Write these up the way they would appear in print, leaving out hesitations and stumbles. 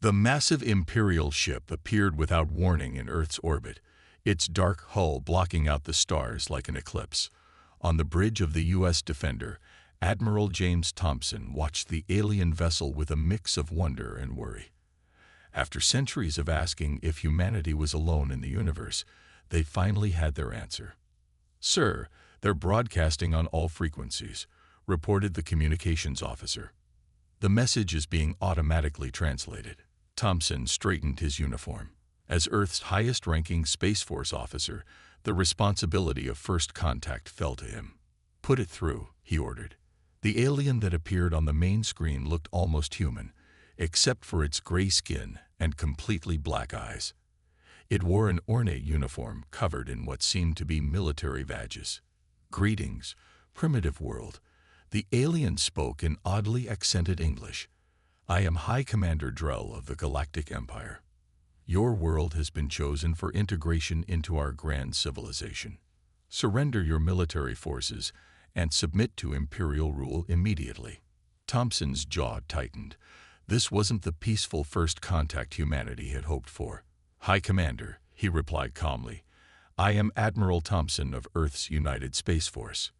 The massive Imperial ship appeared without warning in Earth's orbit, its dark hull blocking out the stars like an eclipse. On the bridge of the U.S. Defender, Admiral James Thompson watched the alien vessel with a mix of wonder and worry. After centuries of asking if humanity was alone in the universe, they finally had their answer. "Sir, they're broadcasting on all frequencies," reported the communications officer. "The message is being automatically translated." Thompson straightened his uniform. As Earth's highest-ranking Space Force officer, the responsibility of first contact fell to him. "Put it through," he ordered. The alien that appeared on the main screen looked almost human, except for its gray skin and completely black eyes. It wore an ornate uniform covered in what seemed to be military badges. "Greetings, primitive world." The alien spoke in oddly accented English. "I am High Commander Drell of the Galactic Empire. Your world has been chosen for integration into our grand civilization. Surrender your military forces and submit to Imperial rule immediately." Thompson's jaw tightened. This wasn't the peaceful first contact humanity had hoped for. "High Commander," he replied calmly, "I am Admiral Thompson of Earth's United Space Force.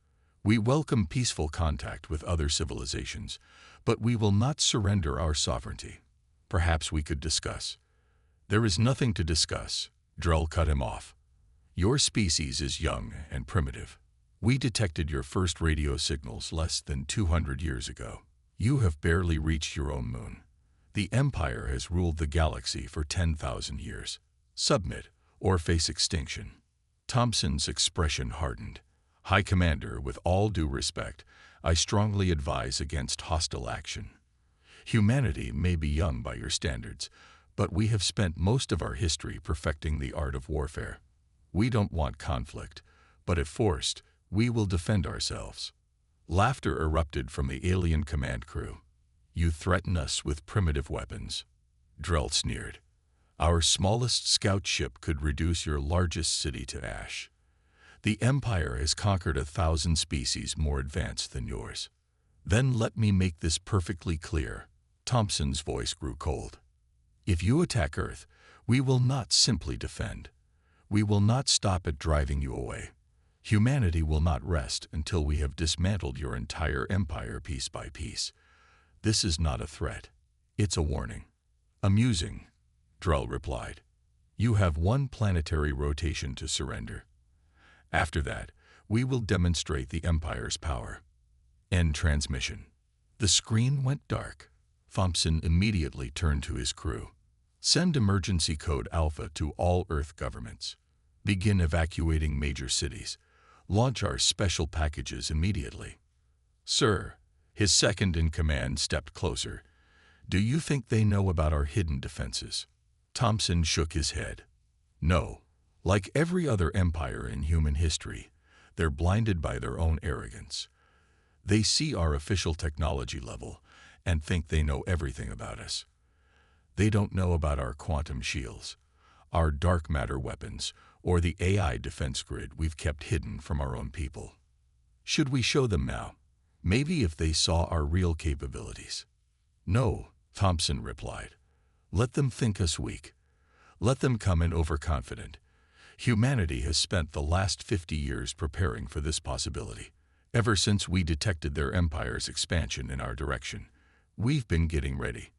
We welcome peaceful contact with other civilizations, but we will not surrender our sovereignty. Perhaps we could discuss." "There is nothing to discuss," Drell cut him off. "Your species is young and primitive. We detected your first radio signals less than 200 years ago. You have barely reached your own moon. The Empire has ruled the galaxy for 10,000 years. Submit or face extinction." Thompson's expression hardened. "High Commander, with all due respect, I strongly advise against hostile action. Humanity may be young by your standards, but we have spent most of our history perfecting the art of warfare. We don't want conflict, but if forced, we will defend ourselves." Laughter erupted from the alien command crew. "You threaten us with primitive weapons," Drell sneered. "Our smallest scout ship could reduce your largest city to ash. The Empire has conquered 1,000 species more advanced than yours. Then let me make this perfectly clear." Thompson's voice grew cold. "If you attack Earth, we will not simply defend. We will not stop at driving you away. Humanity will not rest until we have dismantled your entire empire piece by piece. This is not a threat. It's a warning." "Amusing," Drell replied. "You have one planetary rotation to surrender. After that, we will demonstrate the Empire's power." End transmission. The screen went dark. Thompson immediately turned to his crew. "Send emergency code Alpha to all Earth governments. Begin evacuating major cities. Launch our special packages immediately." "Sir," his second-in-command stepped closer, "do you think they know about our hidden defenses?" Thompson shook his head. "No. Like every other empire in human history, they're blinded by their own arrogance. They see our official technology level and think they know everything about us. They don't know about our quantum shields, our dark matter weapons, or the AI defense grid we've kept hidden from our own people. Should we show them now? Maybe if they saw our real capabilities." "No," Thompson replied. "Let them think us weak. Let them come in overconfident. Humanity has spent the last 50 years preparing for this possibility. Ever since we detected their empire's expansion in our direction, we've been getting ready.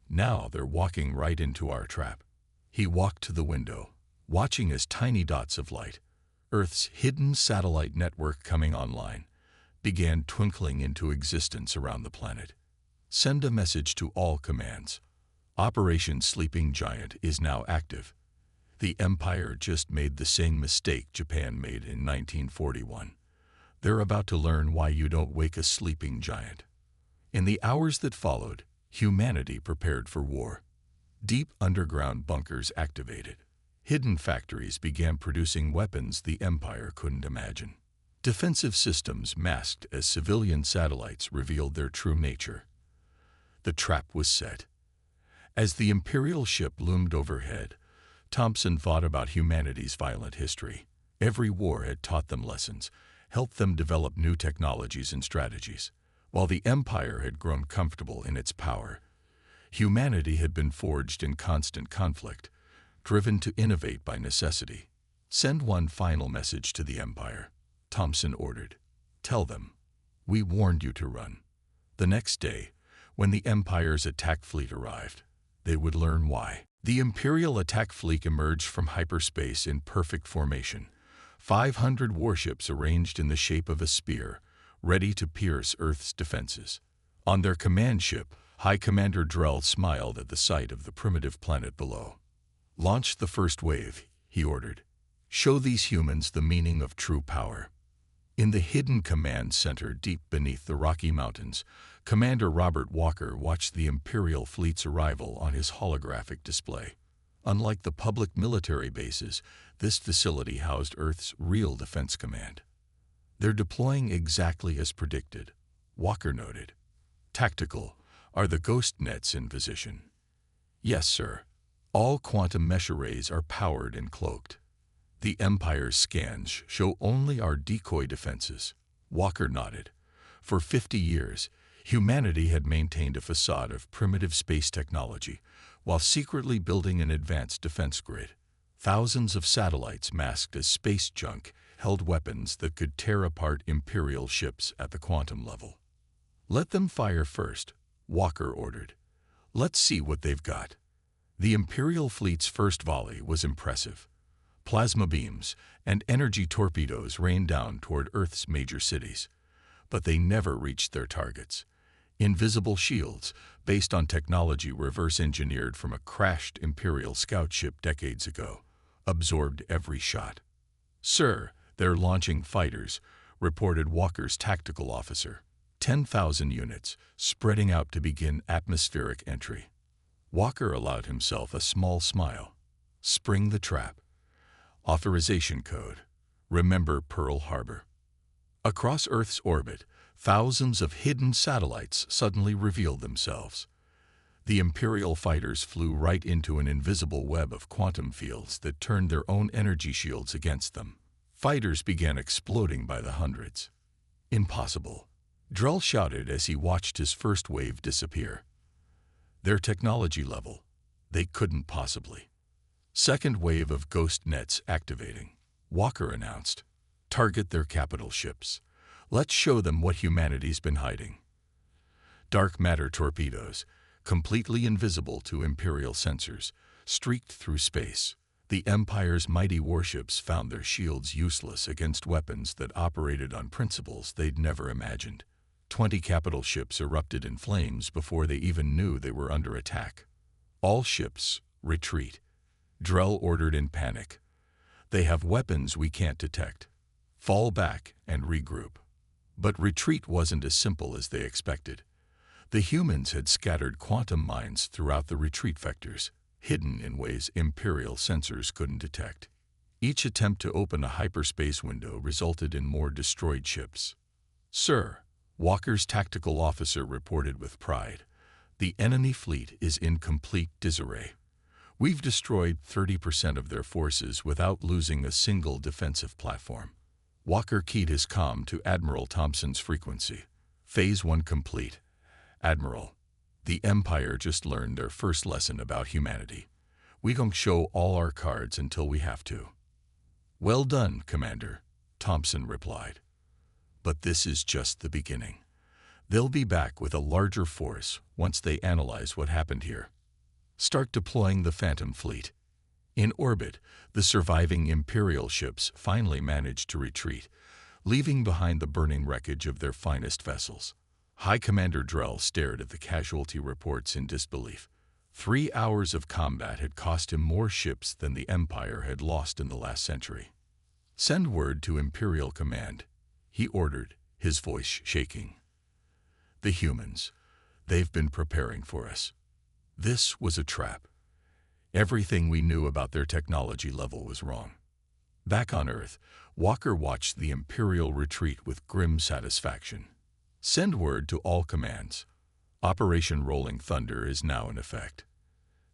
Now they're walking right into our trap." He walked to the window, watching as tiny dots of light, Earth's hidden satellite network coming online, began twinkling into existence around the planet. "Send a message to all commands. Operation Sleeping Giant is now active. The Empire just made the same mistake Japan made in 1941. They're about to learn why you don't wake a sleeping giant." In the hours that followed, humanity prepared for war. Deep underground bunkers activated. Hidden factories began producing weapons the Empire couldn't imagine. Defensive systems masked as civilian satellites revealed their true nature. The trap was set. As the Imperial ship loomed overhead, Thompson thought about humanity's violent history. Every war had taught them lessons, helped them develop new technologies and strategies. While the Empire had grown comfortable in its power, Humanity had been forged in constant conflict, driven to innovate by necessity. "Send one final message to the Empire," Thompson ordered. "Tell them, we warned you to run." The next day, when the Empire's attack fleet arrived, they would learn why. The Imperial attack fleet emerged from hyperspace in perfect formation, 500 warships arranged in the shape of a spear, ready to pierce Earth's defenses. On their command ship, High Commander Drell smiled at the sight of the primitive planet below. "Launch the first wave," he ordered. "Show these humans the meaning of true power." In the hidden command center deep beneath the Rocky Mountains, Commander Robert Walker watched the Imperial fleet's arrival on his holographic display. Unlike the public military bases, this facility housed Earth's real defense command. "They're deploying exactly as predicted," Walker noted. "Tactical. Are the ghost nets in position?" "Yes, sir. All quantum mesh arrays are powered and cloaked. The Empire's scans show only our decoy defenses." Walker nodded. For 50 years, humanity had maintained a facade of primitive space technology while secretly building an advanced defense grid. Thousands of satellites masked as space junk held weapons that could tear apart Imperial ships at the quantum level. "Let them fire first," Walker ordered. "Let's see what they've got." The Imperial fleet's first volley was impressive. Plasma beams and energy torpedoes rained down toward Earth's major cities. But they never reached their targets. Invisible shields, based on technology reverse-engineered from a crashed Imperial scout ship decades ago, absorbed every shot. "Sir, they're launching fighters," reported Walker's tactical officer. 10,000 units, spreading out to begin atmospheric entry. Walker allowed himself a small smile. "Spring the trap." Authorization code. Remember Pearl Harbor. Across Earth's orbit, thousands of hidden satellites suddenly revealed themselves. The Imperial fighters flew right into an invisible web of quantum fields that turned their own energy shields against them. Fighters began exploding by the hundreds. "Impossible," Drell shouted as he watched his first wave disappear. "Their technology level. They couldn't possibly." "Second wave of ghost nets activating," Walker announced. "Target their capital ships. Let's show them what humanity's been hiding." Dark matter torpedoes, completely invisible to Imperial sensors, streaked through space. The Empire's mighty warships found their shields useless against weapons that operated on principles they'd never imagined. 20 capital ships erupted in flames before they even knew they were under attack. "All ships, retreat," Drell ordered in panic. "They have weapons we can't detect. Fall back and regroup." But retreat wasn't as simple as they expected. The humans had scattered quantum mines throughout the retreat vectors, hidden in ways Imperial sensors couldn't detect. Each attempt to open a hyperspace window resulted in more destroyed ships. "Sir," Walker's tactical officer reported with pride, "the enemy fleet is in complete disarray. We've destroyed 30% of their forces without losing a single defensive platform." Walker keyed his comm to Admiral Thompson's frequency. "Phase 1 complete. Admiral, the Empire just learned their first lesson about humanity. We don't show all our cards until we have to." "Well done, Commander," Thompson replied. "But this is just the beginning. They'll be back with a larger force once they analyze what happened here. Start deploying the Phantom Fleet." In orbit, the surviving Imperial ships finally managed to retreat, leaving behind the burning wreckage of their finest vessels. High Commander Drell stared at the casualty reports in disbelief. 3 hours of combat had cost him more ships than the Empire had lost in the last century. "Send word to Imperial Command," he ordered, his voice shaking. "The humans, they've been preparing for us. This was a trap. Everything we knew about their technology level was wrong." Back on Earth, Walker watched the Imperial retreat with grim satisfaction. "Send word to all commands. Operation Rolling Thunder is now in effect.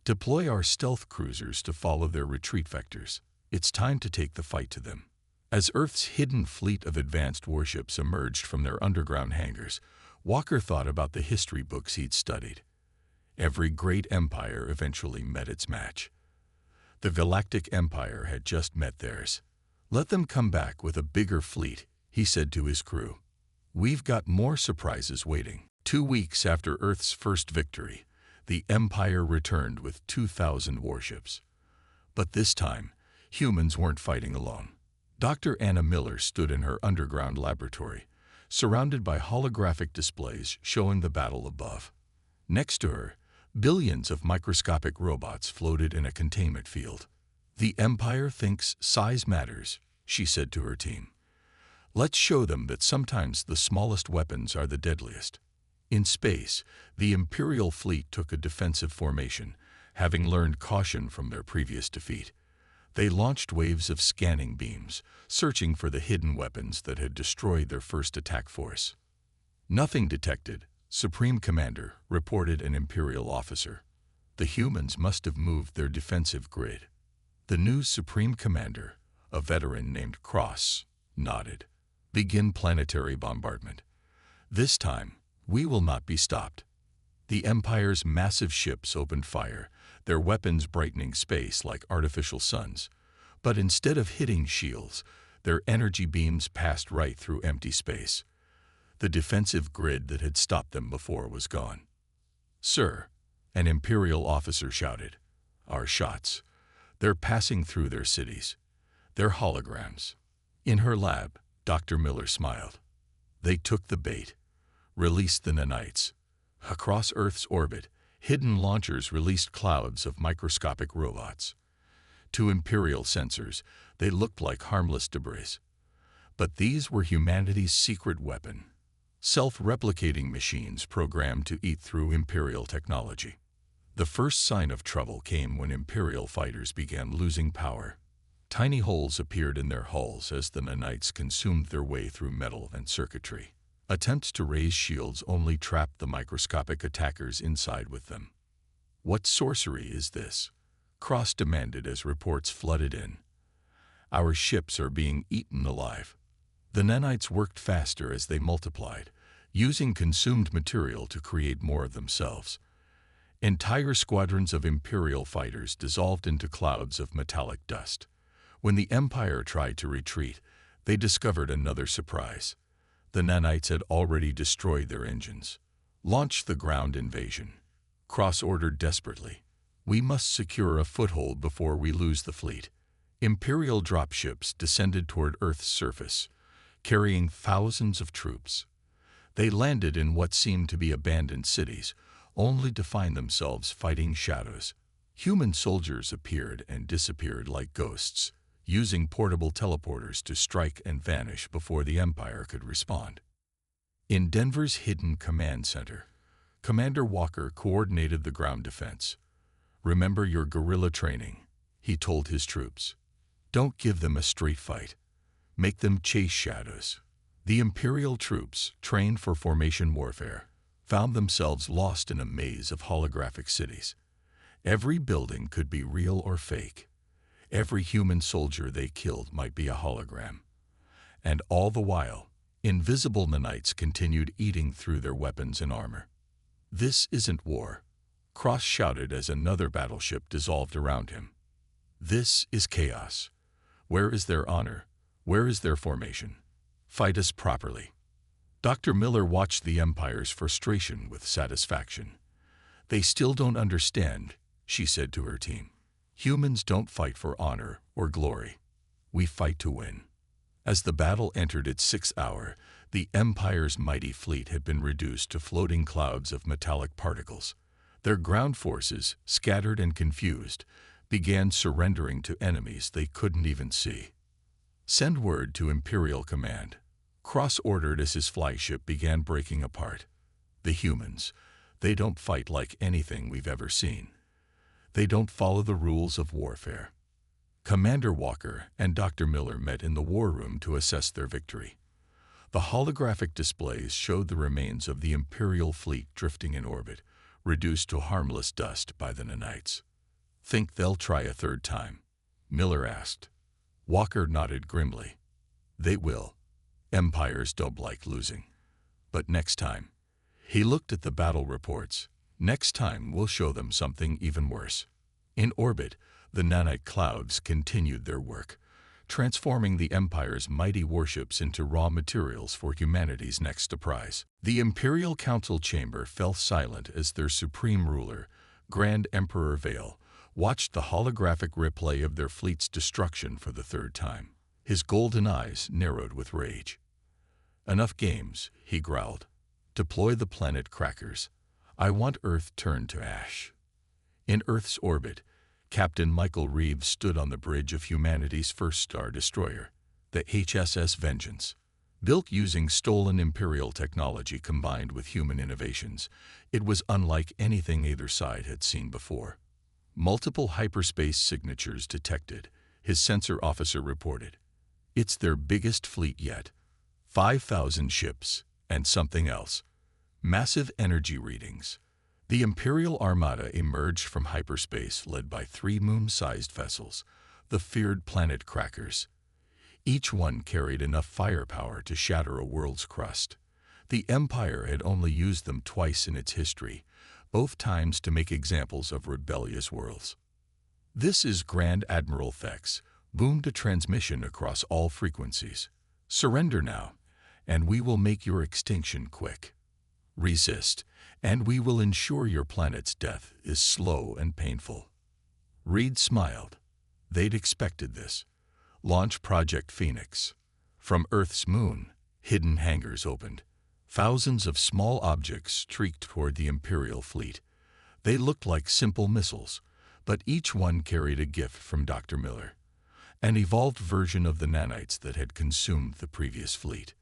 Deploy our stealth cruisers to follow their retreat vectors. It's time to take the fight to them." As Earth's hidden fleet of advanced warships emerged from their underground hangars, Walker thought about the history books he'd studied. Every great empire eventually met its match. The Galactic Empire had just met theirs. "Let them come back with a bigger fleet," he said to his crew. "We've got more surprises waiting." 2 weeks after Earth's first victory, the Empire returned with 2,000 warships. But this time, humans weren't fighting alone. Dr. Anna Miller stood in her underground laboratory, surrounded by holographic displays showing the battle above. Next to her, billions of microscopic robots floated in a containment field. "The Empire thinks size matters," she said to her team. "Let's show them that sometimes the smallest weapons are the deadliest." In space, the Imperial fleet took a defensive formation, having learned caution from their previous defeat. They launched waves of scanning beams, searching for the hidden weapons that had destroyed their first attack force. "Nothing detected," Supreme Commander reported an Imperial officer. "The humans must have moved their defensive grid." The new Supreme Commander, a veteran named Cross, nodded. "Begin planetary bombardment. This time, we will not be stopped." The Empire's massive ships opened fire, their weapons brightening space like artificial suns. But instead of hitting shields, their energy beams passed right through empty space. The defensive grid that had stopped them before was gone. "Sir," an Imperial officer shouted, "our shots. They're passing through their cities. They're holograms." In her lab, Dr. Miller smiled. "They took the bait. Released the nanites." Across Earth's orbit, hidden launchers released clouds of microscopic robots. To Imperial sensors, they looked like harmless debris. But these were humanity's secret weapon. Self-replicating machines programmed to eat through Imperial technology. The first sign of trouble came when Imperial fighters began losing power. Tiny holes appeared in their hulls as the nanites consumed their way through metal and circuitry. Attempts to raise shields only trapped the microscopic attackers inside with them. "What sorcery is this?" Cross demanded as reports flooded in. "Our ships are being eaten alive." The nanites worked faster as they multiplied, using consumed material to create more of themselves. Entire squadrons of Imperial fighters dissolved into clouds of metallic dust. When the Empire tried to retreat, they discovered another surprise. The nanites had already destroyed their engines. "Launch the ground invasion," Cross ordered desperately. "We must secure a foothold before we lose the fleet." Imperial dropships descended toward Earth's surface, carrying thousands of troops. They landed in what seemed to be abandoned cities, only to find themselves fighting shadows. Human soldiers appeared and disappeared like ghosts, using portable teleporters to strike and vanish before the Empire could respond. In Denver's hidden command center, Commander Walker coordinated the ground defense. "Remember your guerrilla training," he told his troops. "Don't give them a straight fight. Make them chase shadows." The Imperial troops, trained for formation warfare, found themselves lost in a maze of holographic cities. Every building could be real or fake. Every human soldier they killed might be a hologram. And all the while, invisible nanites continued eating through their weapons and armor. "This isn't war," Cross shouted as another battleship dissolved around him. "This is chaos. Where is their honor? Where is their formation? Fight us properly." Dr. Miller watched the Empire's frustration with satisfaction. "They still don't understand," she said to her team. "Humans don't fight for honor or glory. We fight to win." As the battle entered its 6th hour, the Empire's mighty fleet had been reduced to floating clouds of metallic particles. Their ground forces, scattered and confused, began surrendering to enemies they couldn't even see. "Send word to Imperial Command," Cross ordered as his flagship began breaking apart. "The humans, they don't fight like anything we've ever seen. They don't follow the rules of warfare." Commander Walker and Dr. Miller met in the war room to assess their victory. The holographic displays showed the remains of the Imperial fleet drifting in orbit, reduced to harmless dust by the nanites. "Think they'll try a third time?" Miller asked. Walker nodded grimly. "They will. Empires don't like losing. But next time." He looked at the battle reports. Next time, we'll show them something even worse. In orbit, the nanite clouds continued their work, transforming the Empire's mighty warships into raw materials for humanity's next surprise. The Imperial Council chamber fell silent as their supreme ruler, Grand Emperor Vale, watched the holographic replay of their fleet's destruction for the third time. His golden eyes narrowed with rage. "Enough games," he growled. "Deploy the planet crackers. I want Earth turned to ash." In Earth's orbit, Captain Michael Reeves stood on the bridge of humanity's first star destroyer, the HSS Vengeance. Built using stolen Imperial technology combined with human innovations, it was unlike anything either side had seen before. Multiple hyperspace signatures detected, his sensor officer reported. "It's their biggest fleet yet. 5,000 ships, and something else. Massive energy readings." The Imperial Armada emerged from hyperspace led by 3 moon-sized vessels, the feared planet crackers. Each one carried enough firepower to shatter a world's crust. The Empire had only used them twice in its history, both times to make examples of rebellious worlds. "This is Grand Admiral Thex," boomed a transmission across all frequencies. "Surrender now, and we will make your extinction quick. Resist, and we will ensure your planet's death is slow and painful." Reed smiled. They'd expected this. Launch Project Phoenix. From Earth's moon, hidden hangars opened. Thousands of small objects streaked toward the Imperial fleet. They looked like simple missiles, but each one carried a gift from Dr. Miller, an evolved version of the nanites that had consumed the previous fleet.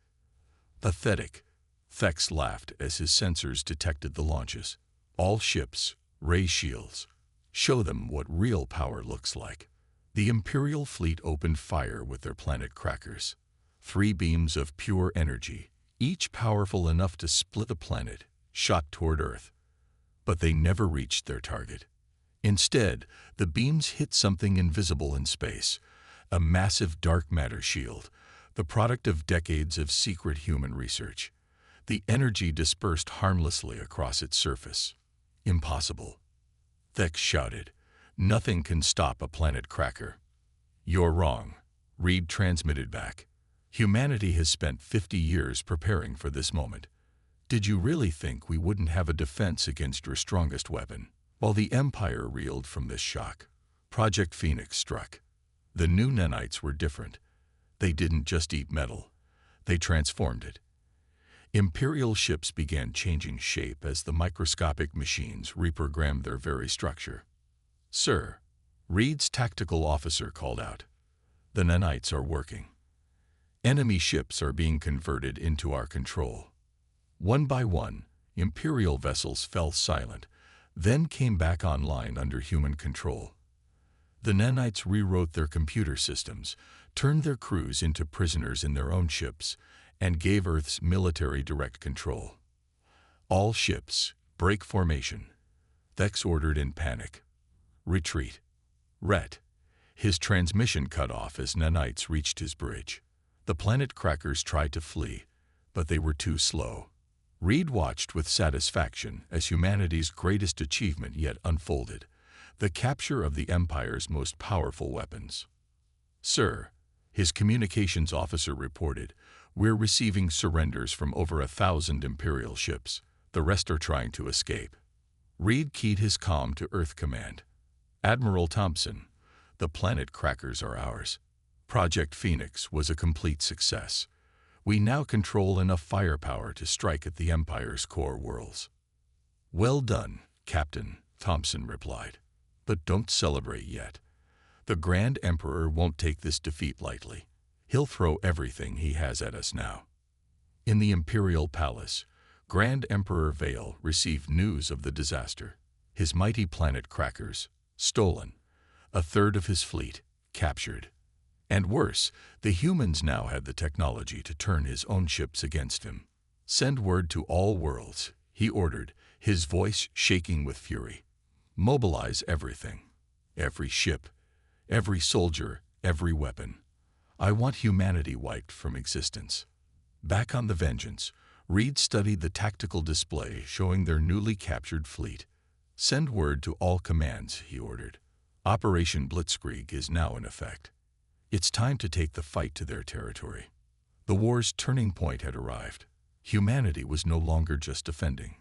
"Pathetic," Thex laughed as his sensors detected the launches. "All ships, ray shields. Show them what real power looks like." The Imperial fleet opened fire with their planet crackers. 3 beams of pure energy, each powerful enough to split the planet, shot toward Earth. But they never reached their target. Instead, the beams hit something invisible in space, a massive dark matter shield, the product of decades of secret human research. The energy dispersed harmlessly across its surface. "Impossible," Thex shouted. "Nothing can stop a planet cracker." "You're wrong," Reed transmitted back. "Humanity has spent 50 years preparing for this moment. Did you really think we wouldn't have a defense against your strongest weapon?" While the Empire reeled from this shock, Project Phoenix struck. The new nanites were different. They didn't just eat metal. They transformed it. Imperial ships began changing shape as the microscopic machines reprogrammed their very structure. "Sir," Reed's tactical officer called out, "the nanites are working. Enemy ships are being converted into our control." One by one, Imperial vessels fell silent, then came back online under human control. The nanites rewrote their computer systems, turned their crews into prisoners in their own ships, and gave Earth's military direct control. "All ships, break formation," Thex ordered in panic. "Retreat." Ret. His transmission cut off as nanites reached his bridge. The planet crackers tried to flee, but they were too slow. Reed watched with satisfaction as humanity's greatest achievement yet unfolded, the capture of the Empire's most powerful weapons. "Sir," his communications officer reported, "we're receiving surrenders from over 1,000 Imperial ships. The rest are trying to escape." Reed keyed his comm to Earth Command. "Admiral Thompson, the planet crackers are ours. Project Phoenix was a complete success. We now control enough firepower to strike at the Empire's core worlds." "Well done, Captain," Thompson replied. "But don't celebrate yet. The Grand Emperor won't take this defeat lightly. He'll throw everything he has at us now." In the Imperial Palace, Grand Emperor Vale received news of the disaster. His mighty planet crackers, stolen. A third of his fleet, captured. And worse, the humans now had the technology to turn his own ships against him. "Send word to all worlds," he ordered, his voice shaking with fury. "Mobilize everything. Every ship, every soldier, every weapon. I want humanity wiped from existence." Back on the Vengeance, Reed studied the tactical display showing their newly captured fleet. Send word to all commands, he ordered. Operation Blitzkrieg is now in effect. It's time to take the fight to their territory. The war's turning point had arrived. Humanity was no longer just defending.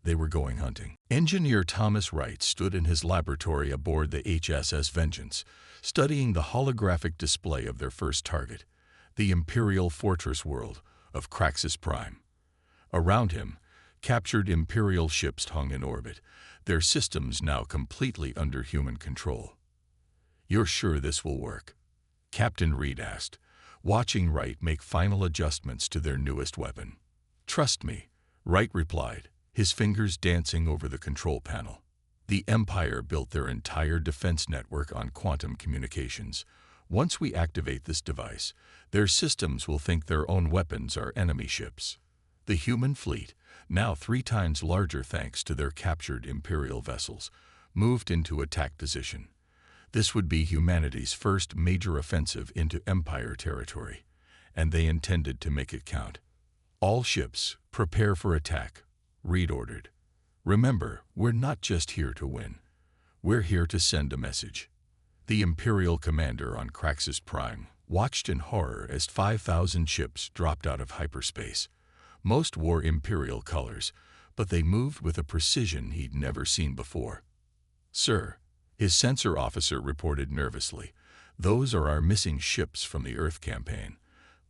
They were going hunting. Engineer Thomas Wright stood in his laboratory aboard the HSS Vengeance, studying the holographic display of their first target, the Imperial Fortress world of Craxus Prime. Around him, captured Imperial ships hung in orbit, their systems now completely under human control. "You're sure this will work?" Captain Reed asked, watching Wright make final adjustments to their newest weapon. "Trust me," Wright replied, his fingers dancing over the control panel. The Empire built their entire defense network on quantum communications. Once we activate this device, their systems will think their own weapons are enemy ships. The human fleet, now 3 times larger thanks to their captured Imperial vessels, moved into attack position. This would be humanity's first major offensive into Empire territory, and they intended to make it count. "All ships, prepare for attack," Reed ordered. "Remember, we're not just here to win. We're here to send a message." The Imperial commander on Craxus Prime watched in horror as 5,000 ships dropped out of hyperspace. Most wore Imperial colors, but they moved with a precision he'd never seen before. "Sir," his sensor officer reported nervously, "those are our missing ships from the Earth campaign,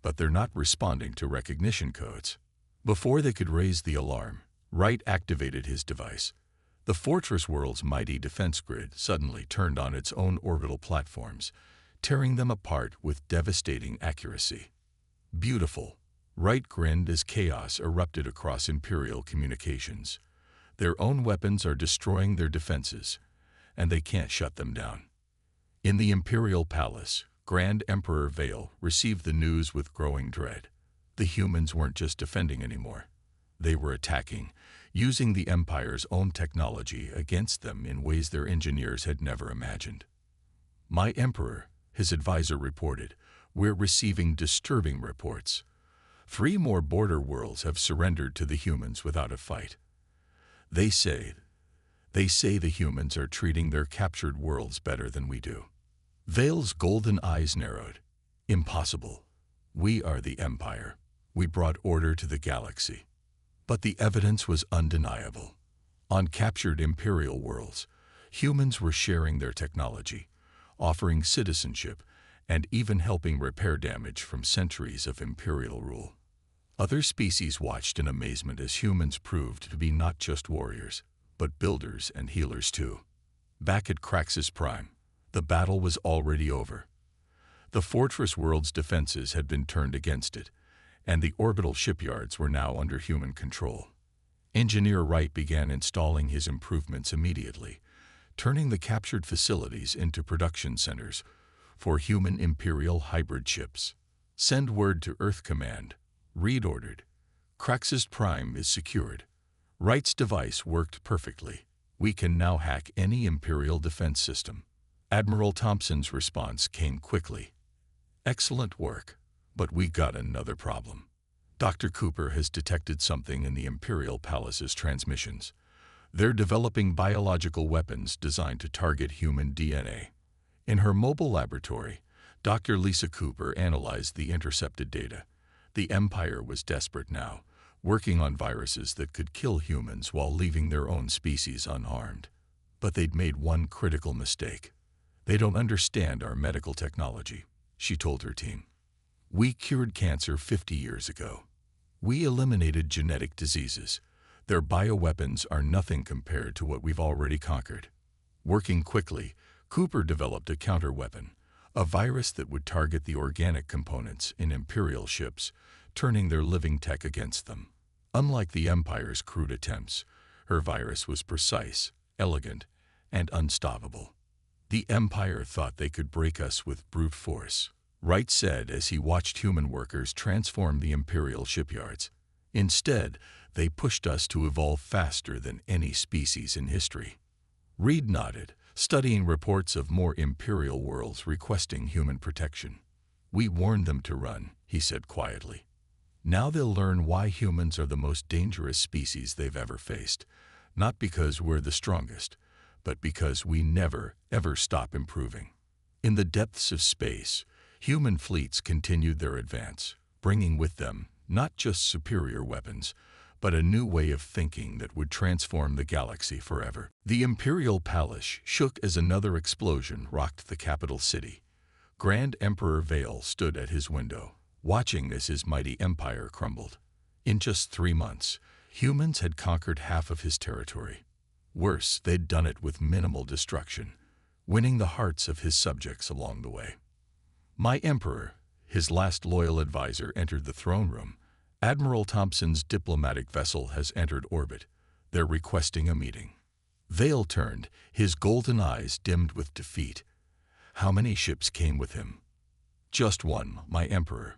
but they're not responding to recognition codes." Before they could raise the alarm, Wright activated his device. The Fortress world's mighty defense grid suddenly turned on its own orbital platforms, tearing them apart with devastating accuracy. "Beautiful," Wright grinned as chaos erupted across Imperial communications. "Their own weapons are destroying their defenses, and they can't shut them down." In the Imperial Palace, Grand Emperor Vale received the news with growing dread. The humans weren't just defending anymore. They were attacking, using the Empire's own technology against them in ways their engineers had never imagined. "My Emperor," his advisor reported, "we're receiving disturbing reports. 3 more border worlds have surrendered to the humans without a fight. They say the humans are treating their captured worlds better than we do." Vale's golden eyes narrowed. "Impossible. We are the Empire. We brought order to the galaxy." But the evidence was undeniable. On captured Imperial worlds, humans were sharing their technology, offering citizenship, and even helping repair damage from centuries of Imperial rule. Other species watched in amazement as humans proved to be not just warriors, but builders and healers too. Back at Craxus Prime, the battle was already over. The Fortress world's defenses had been turned against it, and the orbital shipyards were now under human control. Engineer Wright began installing his improvements immediately, turning the captured facilities into production centers for human Imperial hybrid ships. "Send word to Earth Command," Reed ordered. "Craxus Prime is secured." Wright's device worked perfectly. "We can now hack any Imperial defense system." Admiral Thompson's response came quickly. "Excellent work, but we got another problem. Dr. Cooper has detected something in the Imperial Palace's transmissions. They're developing biological weapons designed to target human DNA." In her mobile laboratory, Dr. Lisa Cooper analyzed the intercepted data. The Empire was desperate now, working on viruses that could kill humans while leaving their own species unharmed. But they'd made one critical mistake. "They don't understand our medical technology," she told her team. "We cured cancer 50 years ago. We eliminated genetic diseases. Their bioweapons are nothing compared to what we've already conquered." Working quickly, Cooper developed a counterweapon, a virus that would target the organic components in Imperial ships, turning their living tech against them. Unlike the Empire's crude attempts, her virus was precise, elegant, and unstoppable. "The Empire thought they could break us with brute force," Wright said as he watched human workers transform the Imperial shipyards. "Instead, they pushed us to evolve faster than any species in history." Reed nodded, studying reports of more Imperial worlds requesting human protection. "We warned them to run," he said quietly. "Now they'll learn why humans are the most dangerous species they've ever faced. not because we're the strongest, but because we never, ever stop improving. In the depths of space, human fleets continued their advance, bringing with them not just superior weapons, but a new way of thinking that would transform the galaxy forever. The Imperial Palace shook as another explosion rocked the capital city. Grand Emperor Vale stood at his window, watching as his mighty empire crumbled. In just 3 months, humans had conquered half of his territory. Worse, they'd done it with minimal destruction, winning the hearts of his subjects along the way. My emperor, his last loyal advisor, entered the throne room. Admiral Thompson's diplomatic vessel has entered orbit. They're requesting a meeting. Vale turned, his golden eyes dimmed with defeat. How many ships came with him? Just one, my emperor.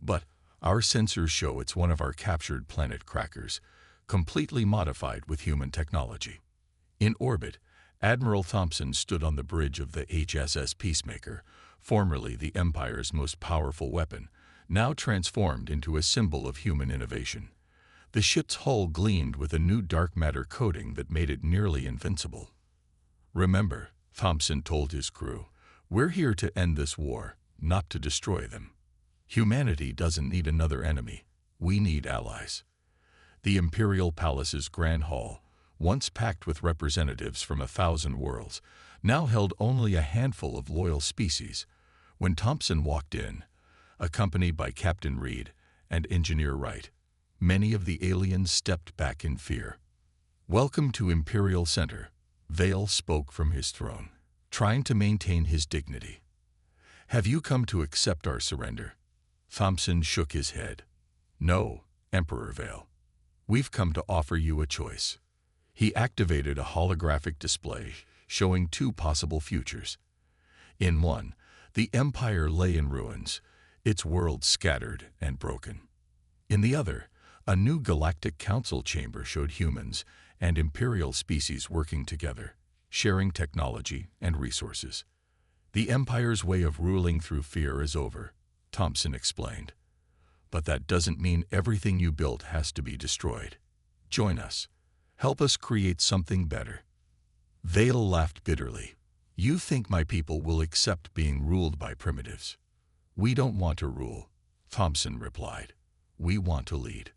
But our sensors show it's one of our captured planet crackers, completely modified with human technology. In orbit, Admiral Thompson stood on the bridge of the HSS Peacemaker, formerly the Empire's most powerful weapon, now transformed into a symbol of human innovation. The ship's hull gleamed with a new dark matter coating that made it nearly invincible. Remember, Thompson told his crew, we're here to end this war, not to destroy them. Humanity doesn't need another enemy. We need allies. The Imperial Palace's Grand Hall, once packed with representatives from 1,000 worlds, now held only a handful of loyal species. When Thompson walked in, accompanied by Captain Reed and Engineer Wright, many of the aliens stepped back in fear. Welcome to Imperial Center, Vale spoke from his throne, trying to maintain his dignity. Have you come to accept our surrender? Thompson shook his head. No, Emperor Vale. We've come to offer you a choice. He activated a holographic display showing 2 possible futures. In one, the Empire lay in ruins, its world scattered and broken. In the other, a new Galactic Council chamber showed humans and Imperial species working together, sharing technology and resources. The Empire's way of ruling through fear is over, Thompson explained. But that doesn't mean everything you built has to be destroyed. Join us. Help us create something better. Vale laughed bitterly. You think my people will accept being ruled by primitives? We don't want to rule, Thompson replied. We want to lead.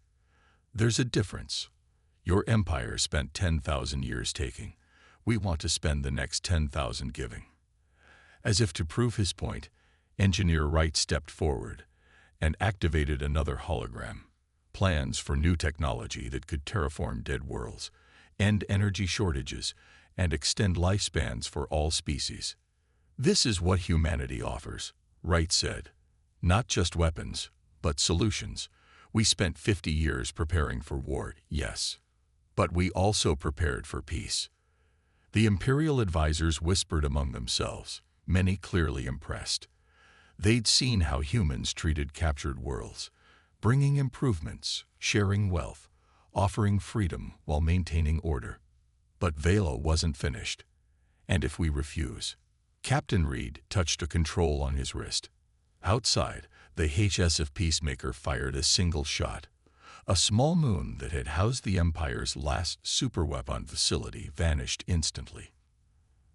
There's a difference. Your empire spent 10,000 years taking. We want to spend the next 10,000 giving. As if to prove his point, Engineer Wright stepped forward and activated another hologram. Plans for new technology that could terraform dead worlds, end energy shortages, and extend lifespans for all species. This is what humanity offers, Wright said. Not just weapons, but solutions. We spent 50 years preparing for war, yes. But we also prepared for peace. The Imperial advisors whispered among themselves, many clearly impressed. They'd seen how humans treated captured worlds, bringing improvements, sharing wealth, offering freedom while maintaining order. But Vale wasn't finished. And if we refuse? Captain Reed touched a control on his wrist. Outside, the HSF Peacemaker fired a single shot. A small moon that had housed the Empire's last superweapon facility vanished instantly.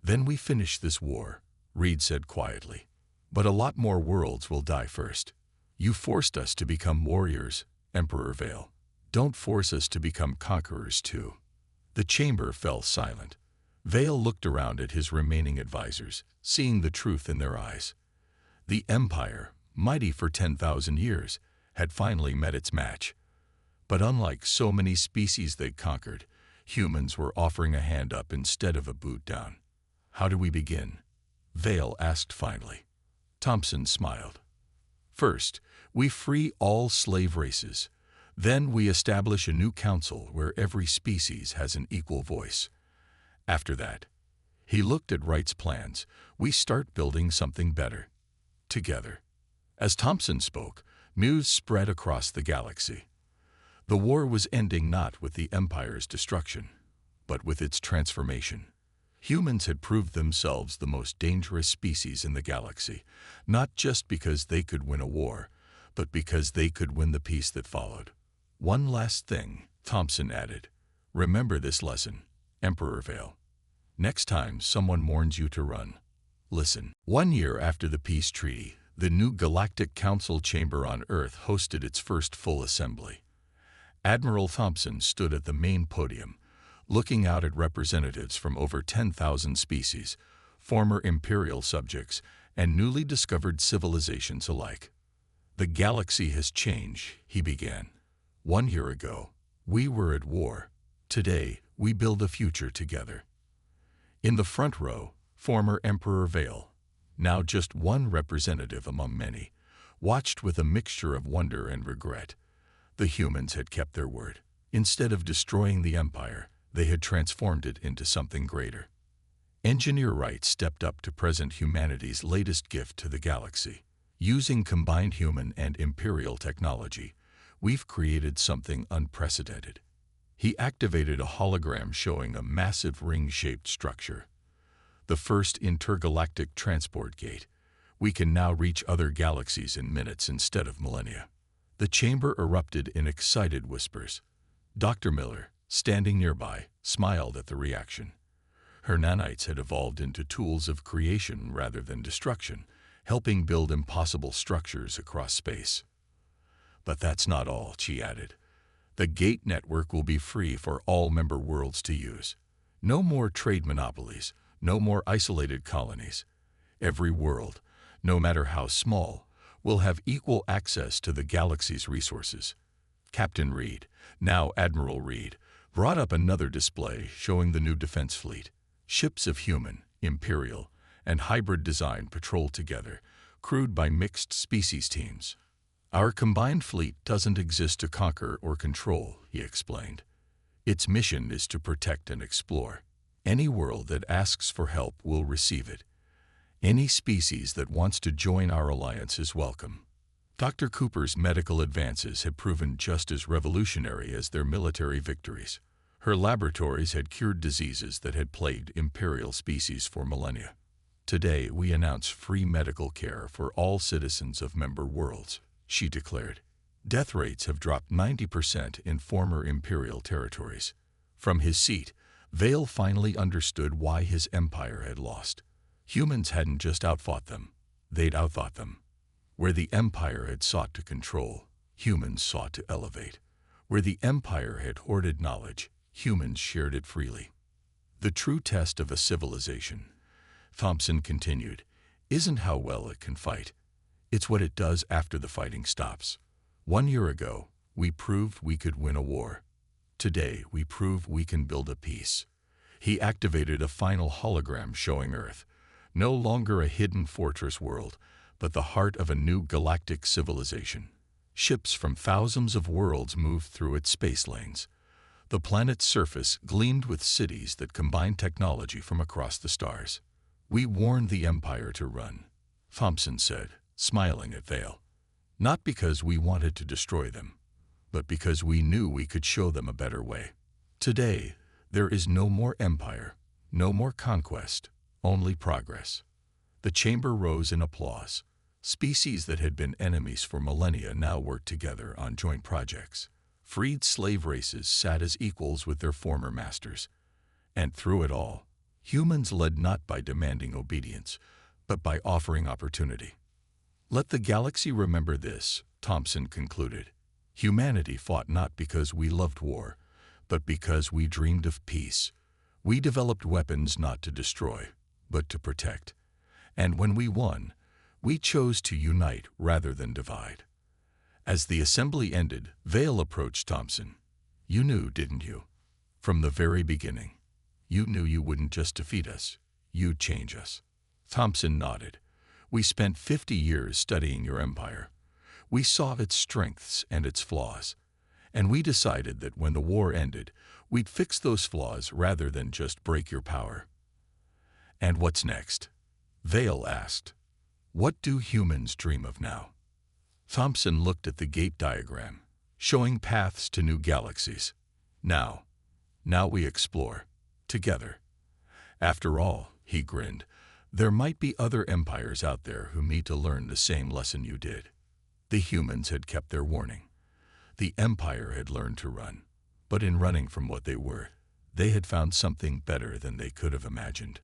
Then we finish this war, Reed said quietly. But a lot more worlds will die first. You forced us to become warriors, Emperor Vale. Don't force us to become conquerors too. The chamber fell silent. Vale looked around at his remaining advisors, seeing the truth in their eyes. The Empire, mighty for 10,000 years, had finally met its match. But unlike so many species they conquered, humans were offering a hand up instead of a boot down. How do we begin? Vale asked finally. Thompson smiled. First, we free all slave races. Then we establish a new council where every species has an equal voice. After that, he looked at Wright's plans. We start building something better. Together. As Thompson spoke, news spread across the galaxy. The war was ending not with the Empire's destruction, but with its transformation. Humans had proved themselves the most dangerous species in the galaxy, not just because they could win a war, but because they could win the peace that followed. One last thing, Thompson added. Remember this lesson, Emperor Vale. Next time someone warns you to run, listen. 1 year after the peace treaty, the new Galactic Council chamber on Earth hosted its first full assembly. Admiral Thompson stood at the main podium, looking out at representatives from over 10,000 species, former Imperial subjects, and newly discovered civilizations alike. The galaxy has changed, he began. 1 year ago, we were at war. Today, we build a future together. In the front row, former Emperor Vale, now just one representative among many, watched with a mixture of wonder and regret. The humans had kept their word. Instead of destroying the Empire, they had transformed it into something greater. Engineer Wright stepped up to present humanity's latest gift to the galaxy. Using combined human and Imperial technology, we've created something unprecedented. He activated a hologram showing a massive ring-shaped structure. The first intergalactic transport gate. We can now reach other galaxies in minutes instead of millennia. The chamber erupted in excited whispers. Dr. Miller, standing nearby, smiled at the reaction. Her nanites had evolved into tools of creation rather than destruction, helping build impossible structures across space. But that's not all, she added. The gate network will be free for all member worlds to use. No more trade monopolies, no more isolated colonies. Every world, no matter how small, will have equal access to the galaxy's resources. Captain Reed, now Admiral Reed, brought up another display showing the new defense fleet. Ships of human, Imperial, and hybrid design patrol together, crewed by mixed species teams. Our combined fleet doesn't exist to conquer or control, he explained. Its mission is to protect and explore. Any world that asks for help will receive it. Any species that wants to join our alliance is welcome. Dr. Cooper's medical advances had proven just as revolutionary as their military victories. Her laboratories had cured diseases that had plagued Imperial species for millennia. Today, we announce free medical care for all citizens of member worlds, she declared. Death rates have dropped 90% in former Imperial territories. From his seat, Vale finally understood why his empire had lost. Humans hadn't just outfought them, they'd outthought them. Where the Empire had sought to control, humans sought to elevate. Where the Empire had hoarded knowledge, humans shared it freely. The true test of a civilization, Thompson continued, isn't how well it can fight. It's what it does after the fighting stops. 1 year ago, we proved we could win a war. Today, we prove we can build a peace. He activated a final hologram showing Earth, no longer a hidden fortress world, but the heart of a new galactic civilization. Ships from thousands of worlds moved through its space lanes. The planet's surface gleamed with cities that combined technology from across the stars. We warned the Empire to run, Thompson said, smiling at Vale. Not because we wanted to destroy them, but because we knew we could show them a better way. Today, there is no more empire, no more conquest, only progress. The chamber rose in applause. Species that had been enemies for millennia now worked together on joint projects. Freed slave races sat as equals with their former masters. And through it all, humans led not by demanding obedience, but by offering opportunity. Let the galaxy remember this, Thompson concluded. Humanity fought not because we loved war, but because we dreamed of peace. We developed weapons not to destroy, but to protect. And when we won, we chose to unite rather than divide. As the assembly ended, Vale approached Thompson. You knew, didn't you? From the very beginning. You knew you wouldn't just defeat us, you'd change us. Thompson nodded. We spent 50 years studying your empire. We saw its strengths and its flaws. And we decided that when the war ended, we'd fix those flaws rather than just break your power. And what's next? Vale asked. What do humans dream of now? Thompson looked at the gate diagram, showing paths to new galaxies. Now we explore, together. After all, he grinned, there might be other empires out there who need to learn the same lesson you did. The humans had kept their warning. The Empire had learned to run. But in running from what they were, they had found something better than they could have imagined.